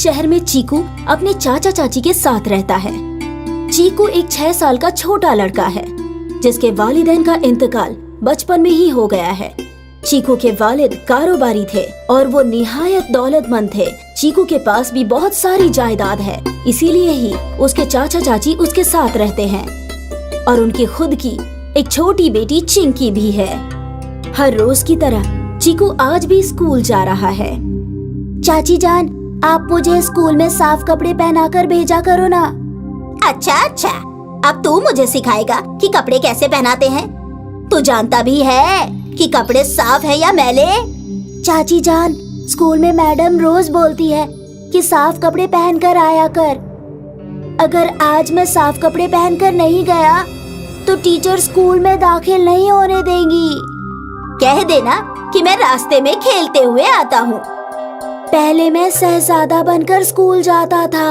शहर में चीकू अपने चाचा चाची के साथ रहता है। चीकू एक 6 साल का छोटा लड़का है जिसके वालिदैन का इंतकाल बचपन में ही हो गया है। चीकू के वालिद कारोबारी थे और वो निहायत दौलतमंद थे। चीकू के पास भी बहुत सारी जायदाद है, इसीलिए ही उसके चाचा चाची उसके साथ रहते हैं और उनकी खुद की एक छोटी बेटी चिंकी भी है। हर रोज की तरह चीकू आज भी स्कूल जा रहा है। चाची जान, आप मुझे स्कूल में साफ कपड़े पहनाकर भेजा करो ना। अच्छा, अब तू मुझे सिखाएगा कि कपड़े कैसे पहनाते हैं। तू जानता भी है कि कपड़े साफ है या मैले। चाची जान, स्कूल में मैडम रोज बोलती है कि साफ कपड़े पहनकर आया कर। अगर आज मैं साफ कपड़े पहनकर नहीं गया तो टीचर स्कूल में दाखिल नहीं होने देंगी। कह देना कि मैं रास्ते में खेलते हुए आता हूँ। पहले मैं शहजादा बनकर स्कूल जाता था।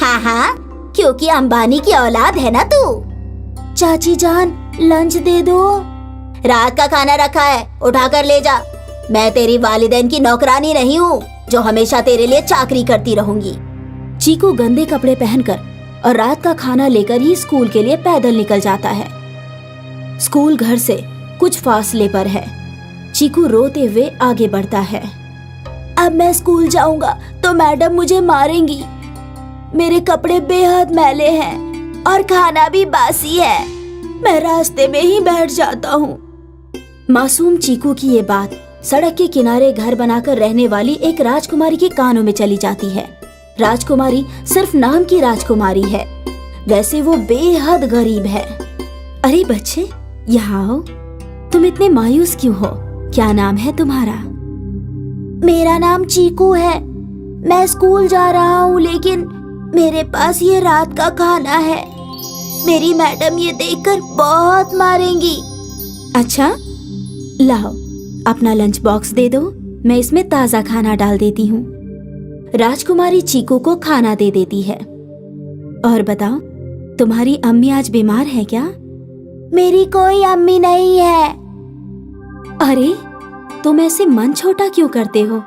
हाँ, क्योंकि अंबानी की औलाद है ना तू। चाची जान, लंच दे दो। रात का खाना रखा है, उठा कर ले जा। मैं तेरी वालिदैन की नौकरानी नहीं हूँ जो हमेशा तेरे लिए चाकरी करती रहूंगी। चीकू गंदे कपड़े पहनकर और रात का खाना लेकर ही स्कूल के लिए पैदल निकल जाता है। स्कूल घर से कुछ फासले पर है। चीकू रोते हुए आगे बढ़ता है। अब मैं स्कूल जाऊंगा तो मैडम मुझे मारेंगी। मेरे कपड़े बेहद मैले हैं और खाना भी बासी है। मैं रास्ते में ही बैठ जाता हूँ। मासूम चीकू की ये बात सड़क के किनारे घर बनाकर रहने वाली एक राजकुमारी के कानों में चली जाती है। राजकुमारी सिर्फ नाम की राजकुमारी है, वैसे वो बेहद गरीब है। अरे बच्चे, यहाँ आओ। तुम इतने मायूस क्यों हो? क्या नाम है तुम्हारा? मेरा नाम चीकू है। मैं स्कूल जा रहा हूँ, लेकिन मेरे पास ये रात का खाना है। मेरी मैडम ये देखकर बहुत मारेंगी। अच्छा, लाओ अपना लंच बॉक्स दे दो, मैं इसमें ताज़ा खाना डाल देती हूँ। राजकुमारी चीकू को खाना दे देती है। और बताओ, तुम्हारी अम्मी आज बीमार है क्या? मेरी कोई अम्मी नहीं है। अरे, तुम ऐसे मन छोटा क्यों करते हो?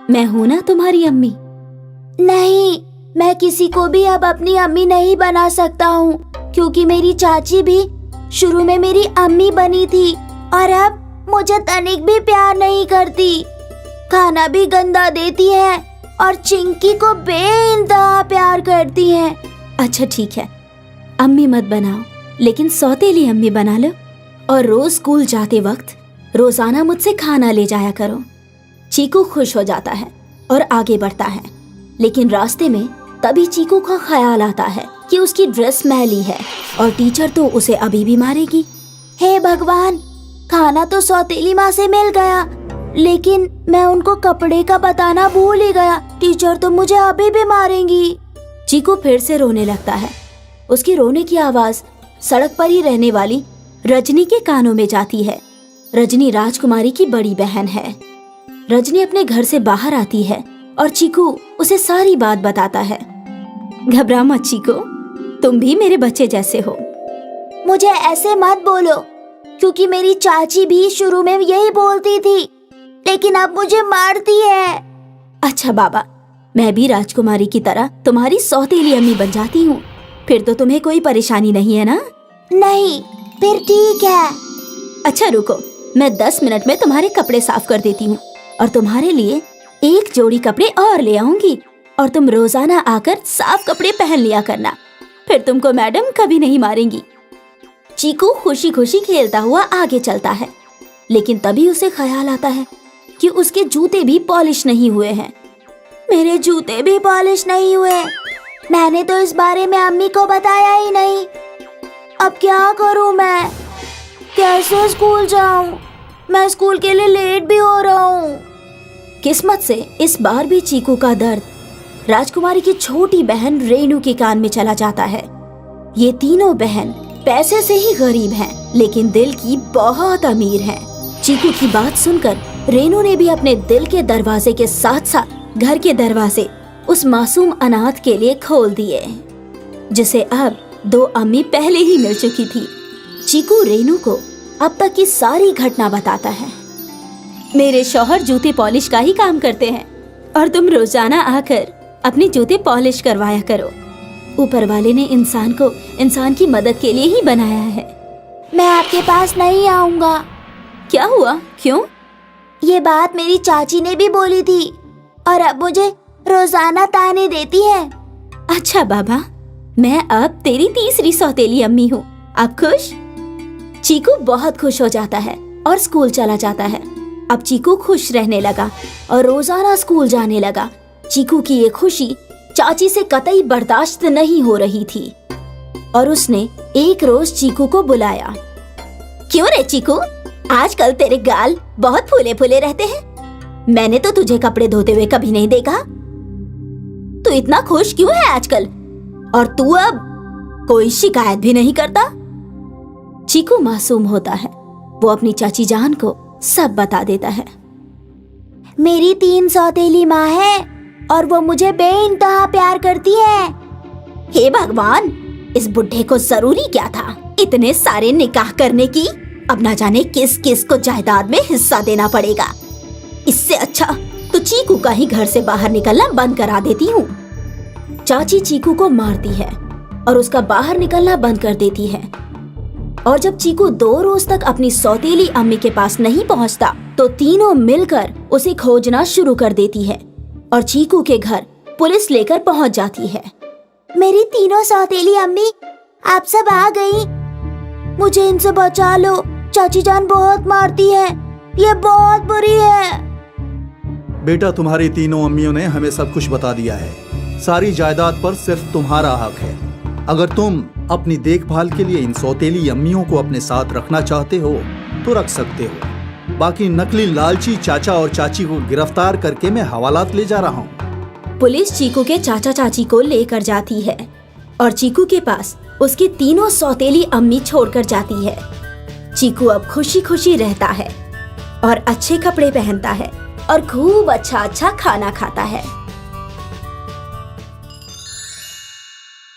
मैं हूं ना तुम्हारी अम्मी। नहीं, मैं किसी को भी अब अपनी अम्मी नहीं बना सकता हूँ, क्योंकि मेरी चाची भी शुरू में मेरी अम्मी बनी थी और अब मुझे तनिक भी प्यार नहीं करती। खाना भी गंदा देती है और चिंकी को बेइंतहा प्यार करती है। अच्छा ठीक है, अम्मी मत बनाओ, लेकिन सौतेली अम्मी बना लो और रोज स्कूल जाते वक्त रोजाना मुझसे खाना ले जाया करो। चीकू खुश हो जाता है और आगे बढ़ता है, लेकिन रास्ते में तभी चीकू का ख्याल आता है कि उसकी ड्रेस मैली है और टीचर तो उसे अभी भी मारेगी। हे भगवान, खाना तो सौतेली माँ से मिल गया, लेकिन मैं उनको कपड़े का बताना भूल ही गया। टीचर तो मुझे अभी भी मारेंगी। चीकू फिर से रोने लगता है। उसकी रोने की आवाज सड़क पर ही रहने वाली रजनी के कानों में जाती है। रजनी राजकुमारी की बड़ी बहन है। रजनी अपने घर से बाहर आती है और चीकू उसे सारी बात बताता है। घबरा मत चीकू, तुम भी मेरे बच्चे जैसे हो। मुझे ऐसे मत बोलो, क्योंकि मेरी चाची भी शुरू में यही बोलती थी, लेकिन अब मुझे मारती है। अच्छा बाबा, मैं भी राजकुमारी की तरह तुम्हारी सौतेली अम्मी बन जाती हूँ, फिर तो तुम्हें कोई परेशानी नहीं है ना? नहीं, फिर ठीक है। अच्छा रुको, मैं 10 मिनट में तुम्हारे कपड़े साफ कर देती हूँ और तुम्हारे लिए एक जोड़ी कपड़े और ले आऊंगी और तुम रोजाना आकर साफ कपड़े पहन लिया करना, फिर तुमको मैडम कभी नहीं मारेंगी। चीकू खुशी खुशी खेलता हुआ आगे चलता है, लेकिन तभी उसे ख्याल आता है कि उसके जूते भी पॉलिश नहीं हुए हैं। मेरे जूते भी पॉलिश नहीं हुए। मैंने तो इस बारे में अम्मी को बताया ही नहीं। अब क्या करूं मैं? कैसे स्कूल जाऊं? मैं स्कूल के लिए लेट भी हो रहा हूँ। किस्मत से इस बार भी चीकू का दर्द राजकुमारी की छोटी बहन रेनू के कान में चला जाता है। ये तीनों बहन पैसे से ही गरीब हैं, लेकिन दिल की बहुत अमीर हैं। चीकू की बात सुनकर रेनू ने भी अपने दिल के दरवाजे के साथ साथ घर के दरवाजे उस मासूम अनाथ के लिए खोल दिए, जिसे अब 2 अम्मी पहले ही मिल चुकी थी। चीकू रेनू को अब तक की सारी घटना बताता है। मेरे शौहर जूते पॉलिश का ही काम करते हैं और तुम रोजाना आकर अपने जूते पॉलिश करवाया करो। ऊपर वाले ने इंसान को इंसान की मदद के लिए ही बनाया है। मैं आपके पास नहीं आऊंगा। क्या हुआ, क्यों? ये बात मेरी चाची ने भी बोली थी और अब मुझे रोजाना ताने देती है। अच्छा बाबा, मैं अब तेरी तीसरी सौतेली अम्मी हूँ। अब खुश? चीकू बहुत खुश हो जाता है और स्कूल चला जाता है। अब चीकू खुश रहने लगा और रोजाना स्कूल जाने लगा। चीकू की ये खुशी चाची से कतई बर्दाश्त नहीं हो रही थी और उसने एक रोज चीकू को बुलाया। क्यों रे चीकू, आजकल तेरे गाल बहुत फूले फूले रहते हैं। मैंने तो तुझे कपड़े धोते हुए कभी नहीं देखा। तू इतना खुश क्यों है आजकल? और तू अब कोई शिकायत भी नहीं करता। चीकू मासूम होता है। वो अपनी चाची जान को सब बता देता है। मेरी 3 सौतेली माँ है और वो मुझे बेइंतहा प्यार करती है। हे भगवान, इस बुढ़े को जरूरी क्या था इतने सारे निकाह करने की? अब ना जाने किस किस को जायदाद में हिस्सा देना पड़ेगा। इससे अच्छा तो चीकू का ही घर से बाहर निकलना बंद करा देती हूँ। चाची चीकू को मारती है और उसका बाहर निकलना बंद कर देती है। और जब चीकू 2 रोज तक अपनी सौतेली अम्मी के पास नहीं पहुंचता तो तीनों मिलकर उसे खोजना शुरू कर देती है और चीकू के घर पुलिस लेकर पहुंच जाती है। मेरी तीनों सौतेली अम्मी, आप सब आ गई। मुझे इनसे बचा लो, चाची जान बहुत मारती है, ये बहुत बुरी है। बेटा, तुम्हारी तीनों अम्मियों ने हमें सब कुछ बता दिया है। सारी जायदाद पर सिर्फ तुम्हारा हक है। अगर तुम अपनी देखभाल के लिए इन सौतेली अम्मियों को अपने साथ रखना चाहते हो तो रख सकते हो। बाकी नकली लालची चाचा और चाची को गिरफ्तार करके मैं हवालात ले जा रहा हूँ। पुलिस चीकू के चाचा चाची को लेकर जाती है और चीकू के पास उसकी तीनों सौतेली अम्मी छोड़कर जाती है। चीकू अब खुशी खुशी रहता है और अच्छे कपड़े पहनता है और खूब अच्छा अच्छा खाना खाता है।